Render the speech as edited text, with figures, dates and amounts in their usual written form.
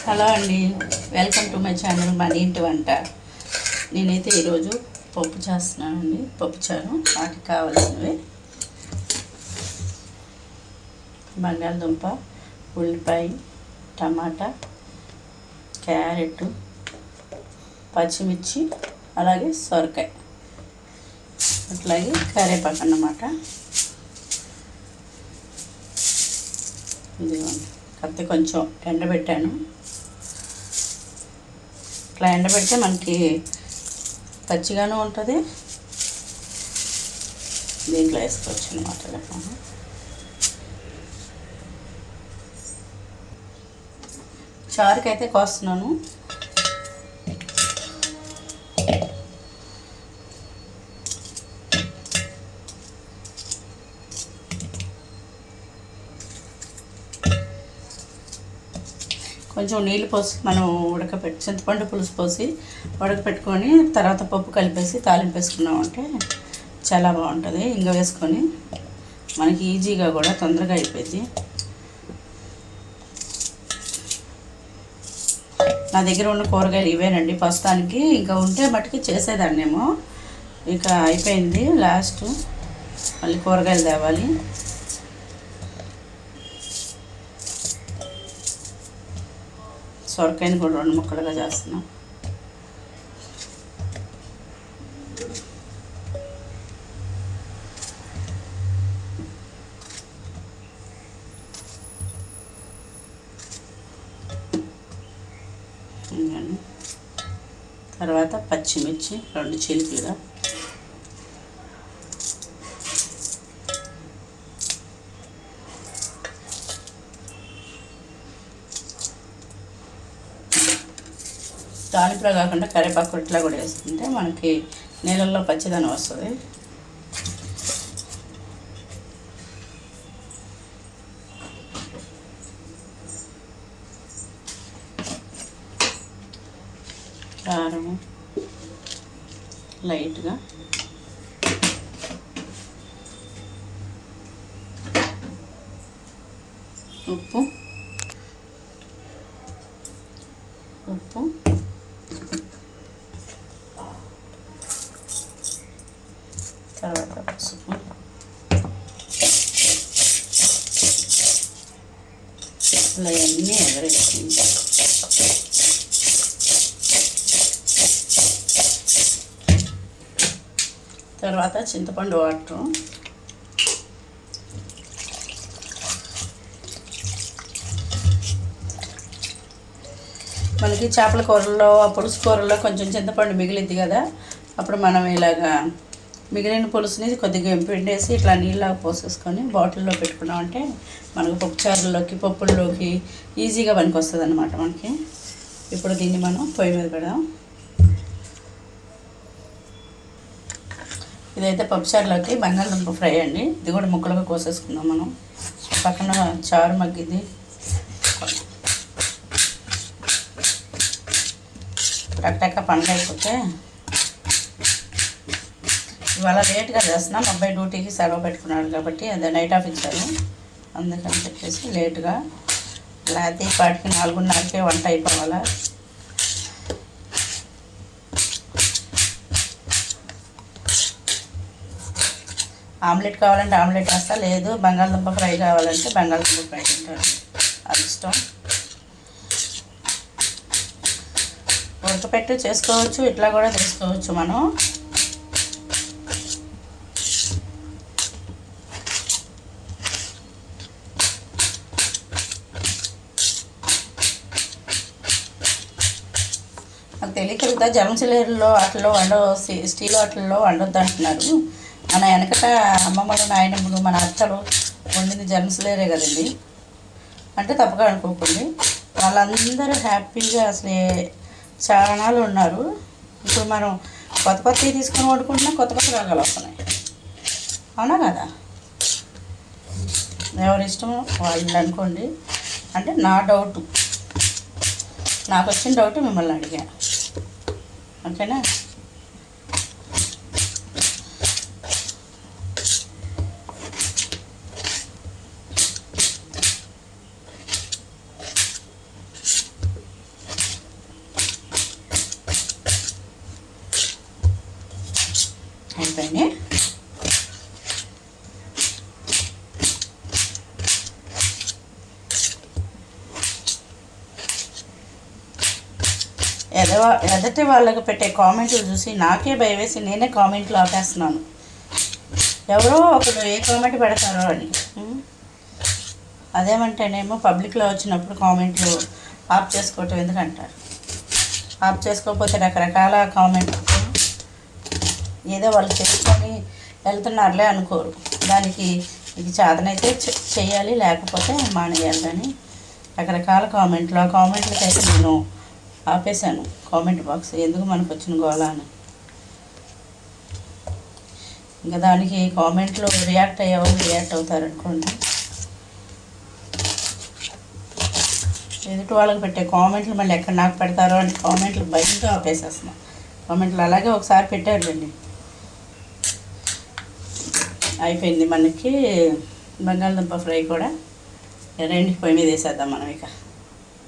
Hello అండి, welcome to my channel మన ఇంటి వంట. నేనైతే ఈరోజు పప్పు చేస్తున్నానండి, పప్పుచారు. వాటికి కావాల్సినవి బంగాళదుంప, ఉల్లిపాయ, టమాటా, క్యారెట్, పచ్చిమిర్చి, అలాగే సొరకాయ, అట్లాగే కరివేపాకు అన్నమాట. ఇదిగోండి, కాకపోతే కొంచెం ఎండబెట్టాను. ఇట్లా ఎండబెడితే మనకి పచ్చిగానే ఉంటుంది, దీంట్లో వేసుకోవచ్చు అన్నమాట. చారుకి అయితే కోస్తున్నాను. కొంచెం నీళ్ళు పోసి మనం చింతపండు పులుసు పోసి ఉడకపెట్టుకొని తర్వాత పప్పు కలిపేసి తాలింపు వేసుకున్నామంటే చాలా బాగుంటుంది. ఇంగ వేసుకొని మనకి ఈజీగా కూడా తొందరగా అయిపోయింది. నా దగ్గర ఉన్న కూరగాయలు ఇవేనండి ప్రస్తుతానికి. ఇంకా ఉంటే మట్టుకి చేసేదాన్నేమో, ఇక అయిపోయింది. లాస్ట్ మళ్ళీ కూరగాయలు తేవాలి. సొరకాయని కూడా 2 ముక్కలుగా చేస్తున్నాం. తర్వాత పచ్చిమిర్చి 2 చిలుకలుగా, తాలింపులో కాకుండా కరివేపాకు ఇట్లా కూడా వేసుకుంటే మనకి నీళ్ళల్లో పచ్చిదనం వస్తుంది. కారం లైట్గా, ఉప్పు తర్వాత పసుపు, ఇలా అన్నీ ఎగరేసుకుంటా. తర్వాత చింతపండు వాటర్, మనకి చేపల కూరల్లో పులుసు కూరల్లో కొంచెం చింతపండు మిగిలింది కదా, అప్పుడు మనం ఇలాగా మిగిలిన పులుసుని కొద్దిగా పిండేసి ఇట్లా నీళ్ళగా పోసేసుకొని బాటిల్లో పెట్టుకున్నామంటే మనకు పప్పుచారుల్లోకి పప్పుల్లోకి ఈజీగా పనికి వస్తుంది అన్నమాట మనకి. ఇప్పుడు దీన్ని మనం పొయ్యి మీద పెడదాం. ఇదైతే పప్పుచారులోకి బంగాళదుంప ఫ్రై అండి. ఇది కూడా ముక్కలుగా కోసేసుకుందాం మనం. పక్కన చారు మగ్గిది. టక్ పండుగ అయిపోతే ఇవాళ లేట్గా చేస్తున్నాం. అబ్బాయి డ్యూటీకి సెలవు పెట్టుకున్నాడు కాబట్టి అదే నైట్ ఆఫ్ ఇచ్చారు, అందుకని చెప్పేసి లేటుగా. లేకపోతే పాటికి 4:30కే వంట అయిపోవాలా. ఆమ్లెట్ కావాలంటే ఆమ్లెట్ వేస్తా, లేదు బంగాళదుంప ఫ్రై కావాలంటే బంగాళదుంప ఫ్రై తింటారు, అది ఇష్టం. ఉడకపెట్టి చేసుకోవచ్చు, ఇట్లా కూడా చేసుకోవచ్చు మనం. నాకు తెలియక జలంసిలేరులో వాటిల్లో స్టీల్ వాటిల్లో వండొద్దు అంటున్నారు. మన వెనకట అమ్మమ్మలు నాయనమ్మలు మన అత్తలు వండింది జలంసిలేరే కదండి. అంటే తప్పగా అనుకోకండి, వాళ్ళందరూ హ్యాపీగా అసలు చాలానాళ్ళు ఉన్నారు. ఇప్పుడు మనం కొత్తవి తీసుకొని వండుకుంటున్నా, కొత్త రాగాలు వస్తున్నాయి, అవునా కదా? ఎవరి ఇష్టం వాళ్ళు అనుకోండి. అంటే నా డౌట్, నాకు వచ్చిన డౌట్ మిమ్మల్ని అడిగా, ఓకేనా? అయిపోయినాయి. ఎదటి వాళ్ళకి పెట్టే కామెంట్లు చూసి నాకే భయవేసి నేనే కామెంట్లు ఆపేస్తున్నాను. ఎవరో ఒకరు ఏ కామెంట్ పెడతారో అని. అదేమంటేనేమో పబ్లిక్లో వచ్చినప్పుడు కామెంట్లు ఆఫ్ చేసుకోవటం ఎందుకంటారు. ఆఫ్ చేసుకోకపోతే రకరకాల కామెంట్లు ఏదో వాళ్ళు చేసుకొని వెళ్తున్నారులే అనుకోరు. దానికి ఇది చాదనైతే చెయ్యాలి, లేకపోతే మానేయాలి. కానీ రకరకాల కామెంట్లు, ఆ కామెంట్లకైతే నేను ఆపేశాను కామెంట్ బాక్స్. ఎందుకు మనకు వచ్చిన గోళ అని. ఇంకా దానికి కామెంట్లో రియాక్ట్ అయ్యేవాళ్ళు రియాక్ట్ అవుతారనుకోండి. ఎదుటి వాళ్ళకి పెట్టే కామెంట్లు మళ్ళీ ఎక్కడ నాకు పెడతారో అని కామెంట్లు భయంతో ఆపేసేస్తున్నాను. కామెంట్లు అలాగే ఒకసారి పెట్టారులేండి. అయిపోయింది మనకి బంగాళదుంప ఫ్రై కూడా. రెండింటి పొయ్యి మీద వేసేద్దాం మనం ఇక.